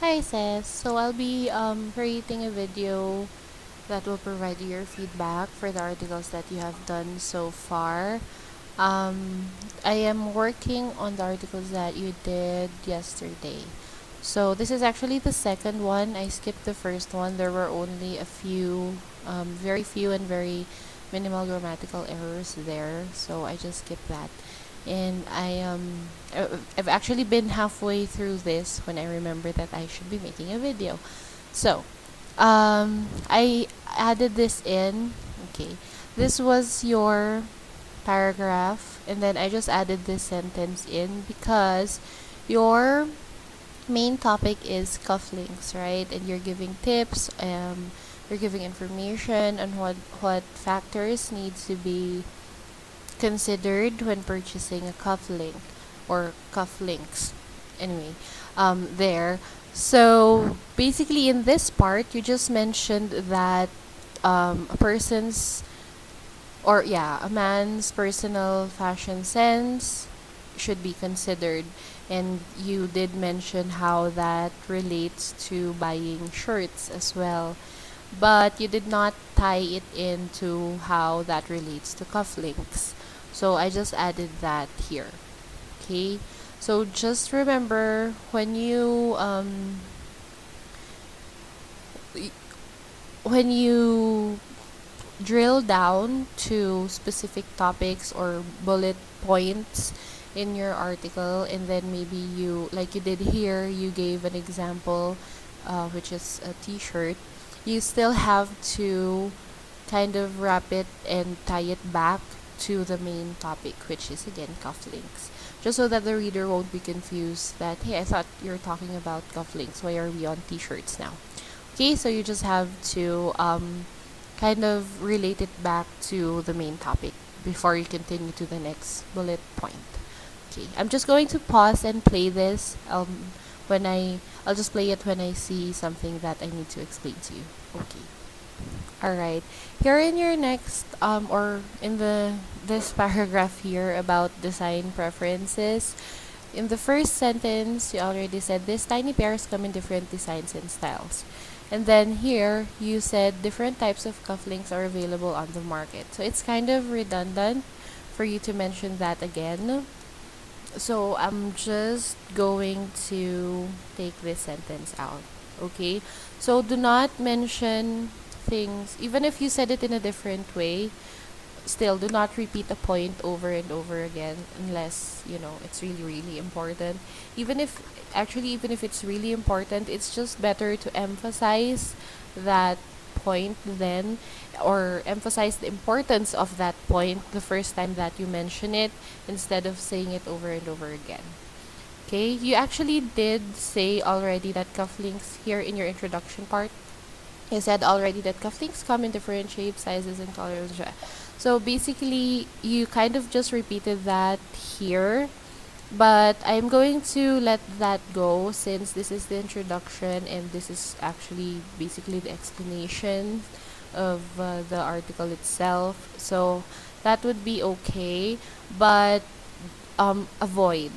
Hi sis, so I'll be creating a video that will provide you your feedback for the articles that you have done so far. I am working on the articles that you did yesterday. So this is actually the second one. I skipped the first one. There were only a few, very few and very minimal grammatical errors there. So I just skipped that. And I've actually been halfway through this when I remember that I should be making a video. So I added this in. Okay, this was your paragraph, and then I just added this sentence in because your main topic is cufflinks, right? And you're giving tips, you're giving information on what factors needs to be considered when purchasing a cufflink or cufflinks. Anyway, there. So basically, in this part, you just mentioned that a person's or yeah, a man's personal fashion sense should be considered. And you did mention how that relates to buying shirts as well. But you did not tie it into how that relates to cufflinks. So I just added that here. Okay? So just remember when you drill down to specific topics or bullet points in your article, and then maybe you, like you did here, you gave an example, which is a t-shirt. You still have to kind of wrap it and tie it back to the main topic, which is again cufflinks, just so that the reader won't be confused that, hey, I thought you were talking about cufflinks, why are we on t-shirts now? Okay, so you just have to kind of relate it back to the main topic before you continue to the next bullet point. Okay, I'm just going to pause and play this. I'll just play it when I see something that I need to explain to you. Okay. All right. Here in your next or in the this paragraph here about design preferences, in the first sentence you already said these tiny pairs come in different designs and styles. And then here you said different types of cufflinks are available on the market. So it's kind of redundant for you to mention that again. So I'm just going to take this sentence out. Okay? So do not mention things, even if you said it in a different way, still do not repeat a point over and over again unless, it's really, really important. Even if it's really important, it's just better to emphasize that point then, or emphasize the importance of that point the first time that you mention it instead of saying it over and over again. Okay, you actually did say already that cufflinks here in your introduction part. You said already that cufflinks come in different shapes, sizes, and colors. So basically, you kind of just repeated that here, but I'm going to let that go since this is the introduction and this is actually basically the explanation of the article itself. So that would be okay, but avoid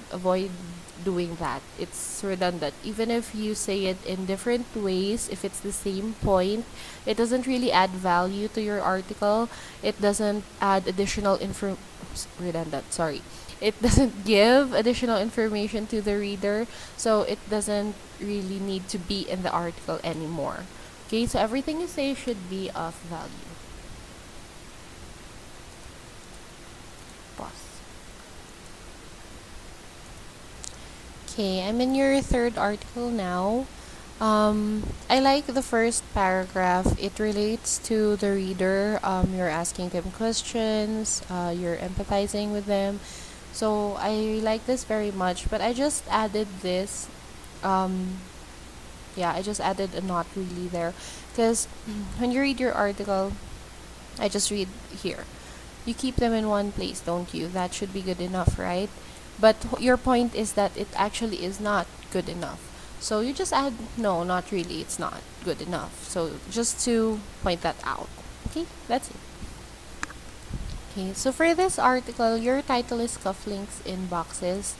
doing that. It's redundant. Even if you say it in different ways, if it's the same point, it doesn't really add value to your article. It doesn't add additional redundant, sorry. It doesn't give additional information to the reader, so it doesn't really need to be in the article anymore. Okay, so everything you say should be of value. Pause. Okay, I'm in your third article now. I like the first paragraph. It relates to the reader. You're asking them questions, you're empathizing with them. So I like this very much, but I just added this. Yeah, I just added a not really there. Because when you read your article, I just read here. You keep them in one place, don't you? That should be good enough, right? But your point is that it actually is not good enough. So you just add, no, not really, it's not good enough. So just to point that out. Okay, that's it. Okay, so for this article, your title is Cufflinks in Boxes.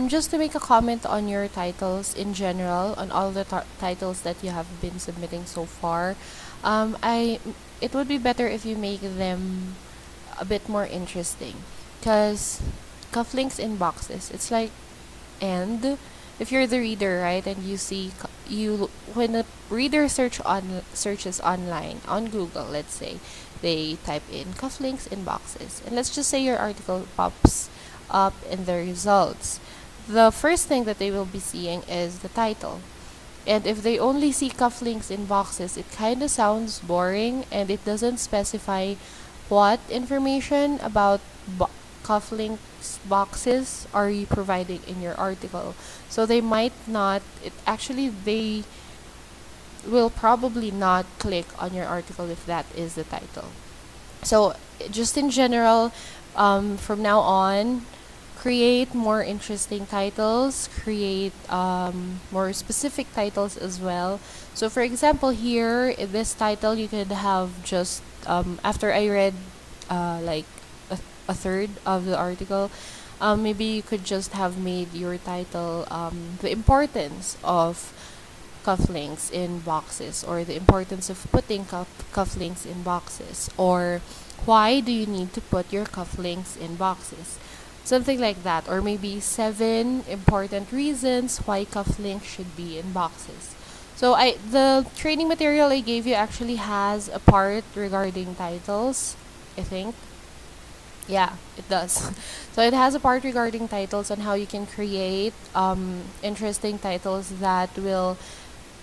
Just to make a comment on your titles in general, on all the titles that you have been submitting so far, I it would be better if you make them a bit more interesting, because Cufflinks in Boxes, it's like, and if you're the reader, right, and you see you when a reader searches online on Google, let's say they type in cufflinks in boxes, and let's just say your article pops up in the results, the first thing that they will be seeing is the title. And if they only see cufflinks in boxes, it kind of sounds boring, and it doesn't specify what information about cufflinks boxes are you providing in your article. So they might not, it actually, they will probably not click on your article if that is the title. So, just in general, from now on, create more interesting titles, create more specific titles as well. So, for example, here in this title, you could have just, after I read like a third of the article, maybe you could just have made your title the importance of cufflinks in boxes, or the importance of putting cufflinks in boxes, or why do you need to put your cufflinks in boxes, something like that, or maybe 7 important reasons why cufflinks should be in boxes. So the training material I gave you actually has a part regarding titles, I think. Yeah, it does. So it has a part regarding titles on how you can create interesting titles that will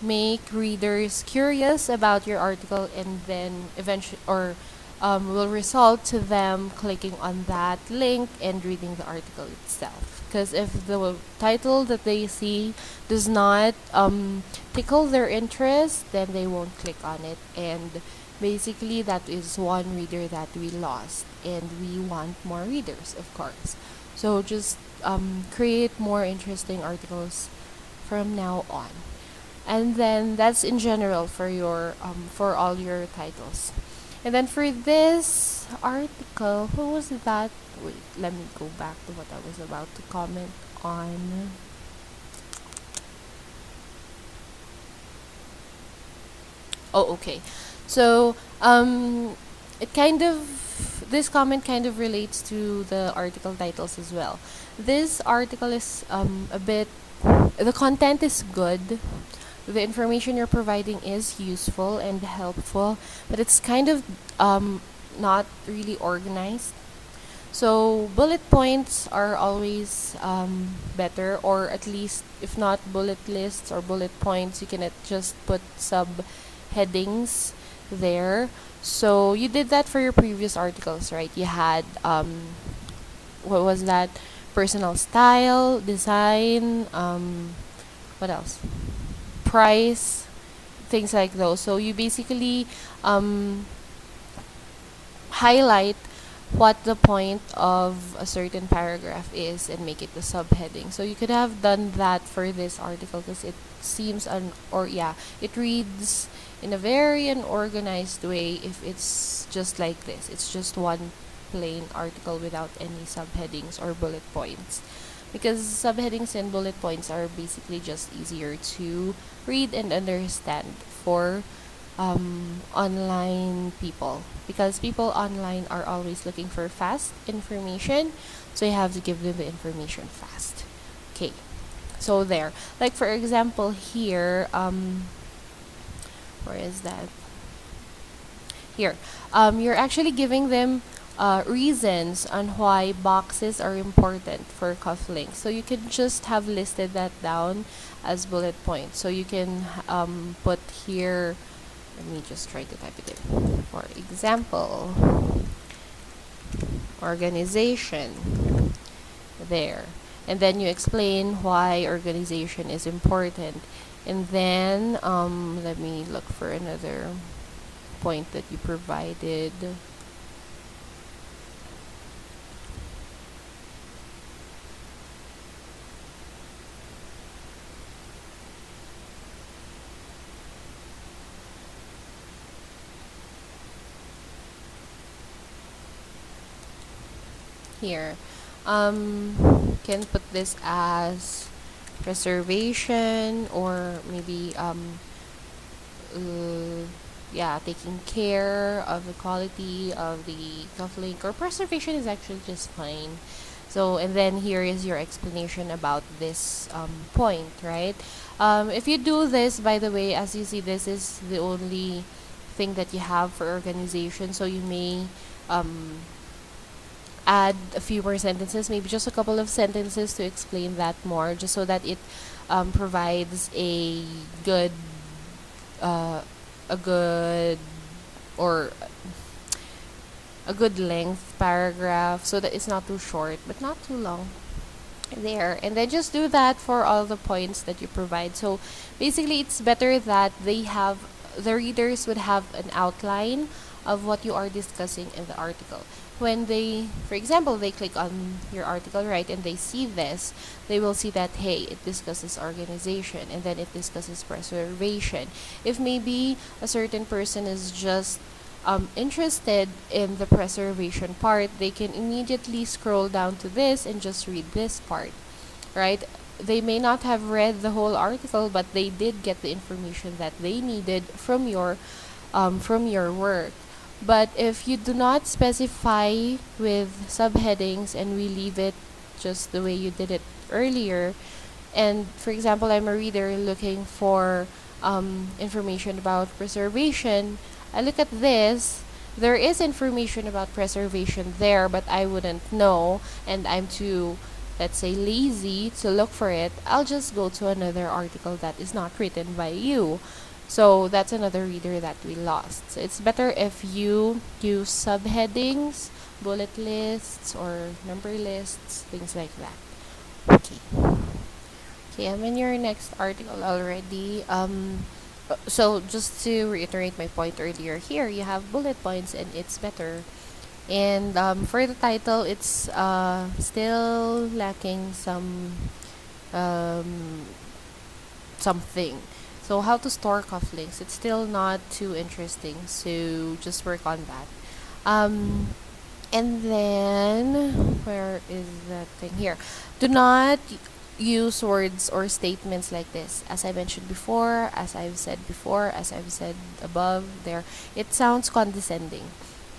make readers curious about your article, and then eventually, or will result to them clicking on that link and reading the article itself. Because if the title that they see does not tickle their interest, then they won't click on it, and basically that is one reader that we lost, and we want more readers, of course. So just create more interesting articles from now on. And then that's in general for your for all your titles. And then for this article, who was that? Wait, let me go back to what I was about to comment on. Oh, okay. So, it kind of, this comment kind of relates to the article titles as well. This article is a bit, the content is good, the information you're providing is useful and helpful, but it's kind of not really organized. So bullet points are always better, or at least if not bullet lists or bullet points, you can just put subheadings there. So you did that for your previous articles, right? You had what was that? Personal style, design, what else? Price, things like those. So you basically highlight what the point of a certain paragraph is and make it the subheading. So you could have done that for this article, because it seems it reads in a very unorganized way if it's just like this. It's just one plain article without any subheadings or bullet points, because subheadings and bullet points are basically just easier to read and understand for online people, because people online are always looking for fast information, so you have to give them the information fast. Okay, so there, like for example here, where is that? Here, you're actually giving them reasons on why boxes are important for cufflinks. So you can just have listed that down as bullet points. So you can put here, let me just try to type it in. For example, organization, there. And then you explain why organization is important. And then, let me look for another point that you provided. here. Can put this as preservation, or maybe uh, yeah, taking care of the quality of the cufflink, or preservation is actually just fine. So, and then here is your explanation about this point, right? If you do this, by the way, as you see, this is the only thing that you have for organization. So you may um, add a few more sentences, maybe just a couple of sentences to explain that more, just so that it provides good, uh, a good, or a good length paragraph, so that it's not too short but not too long there. And then just do that for all the points that you provide. So basically, it's better that the readers would have an outline of what you are discussing in the article. When they, for example, they click on your article, right, and they see this, they will see that, hey, it discusses organization, and then it discusses preservation. If maybe a certain person is just interested in the preservation part, they can immediately scroll down to this and just read this part, right? They may not have read the whole article, but they did get the information that they needed from your work. But if you do not specify with subheadings, and we leave it just the way you did it earlier, and for example, I'm a reader looking for information about preservation, I look at this, there is information about preservation there, but I wouldn't know, and I'm too, let's say, lazy to look for it. I'll just go to another article that is not written by you. So that's another reader that we lost. So it's better if you use subheadings, bullet lists, or number lists, things like that. Okay. Okay, I'm in your next article already. So just to reiterate my point earlier, here you have bullet points, and it's better. And for the title, it's still lacking um, something. So how to store cufflinks? It's still not too interesting. So just work on that. Um, and then, where is that thing here? Do not use words or statements like this. As I mentioned before, as I've said above there, it sounds condescending.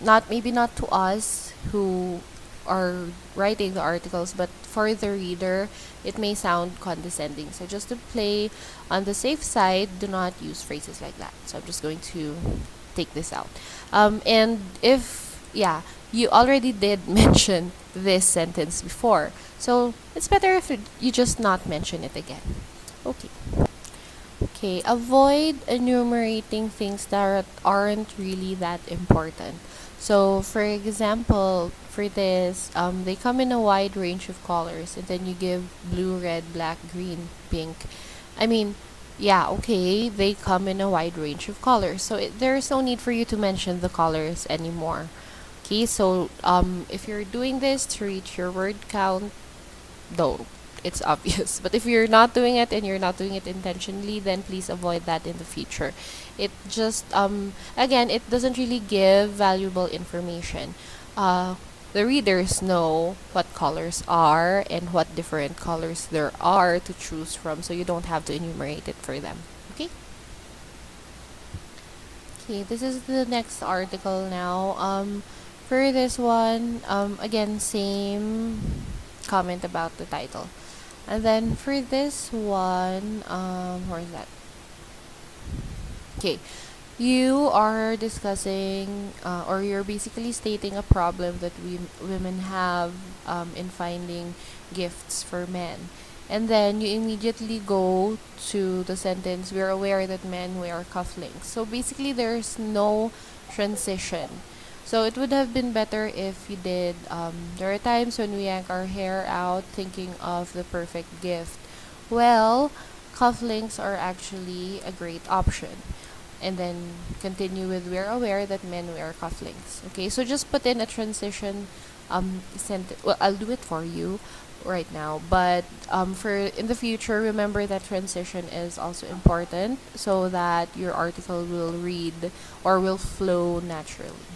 Maybe not to us who are writing the articles, but for the reader, it may sound condescending. So just to play on the safe side, do not use phrases like that. So I'm just going to take this out. And if, yeah, you already did mention this sentence before, so it's better if you just not mention it again. Okay. Okay, avoid enumerating things that aren't really that important. So, for example, for this, they come in a wide range of colors, and then you give blue, red, black, green, pink. I mean, yeah, okay, they come in a wide range of colors. So, there's no need for you to mention the colors anymore. Okay, so if you're doing this to reach your word count, don't. It's obvious. But if you're not doing it, and you're not doing it intentionally, then please avoid that in the future. It just, again, it doesn't really give valuable information. The readers know what colors are and what different colors there are to choose from, so you don't have to enumerate it for them. Okay? Okay, this is the next article now. For this one, again, same comment about the title. And then for this one, where is that? Okay, you are discussing, or you're basically stating a problem that women have in finding gifts for men. And then you immediately go to the sentence, we're aware that men wear cufflinks. So basically, there's no transition. So it would have been better if you did, there are times when we yank our hair out thinking of the perfect gift. Well, cufflinks are actually a great option. And then continue with, we're aware that men wear cufflinks. Okay, so just put in a transition sentence. Well, I'll do it for you right now, but for in the future, remember that transition is also important, so that your article will read or will flow naturally.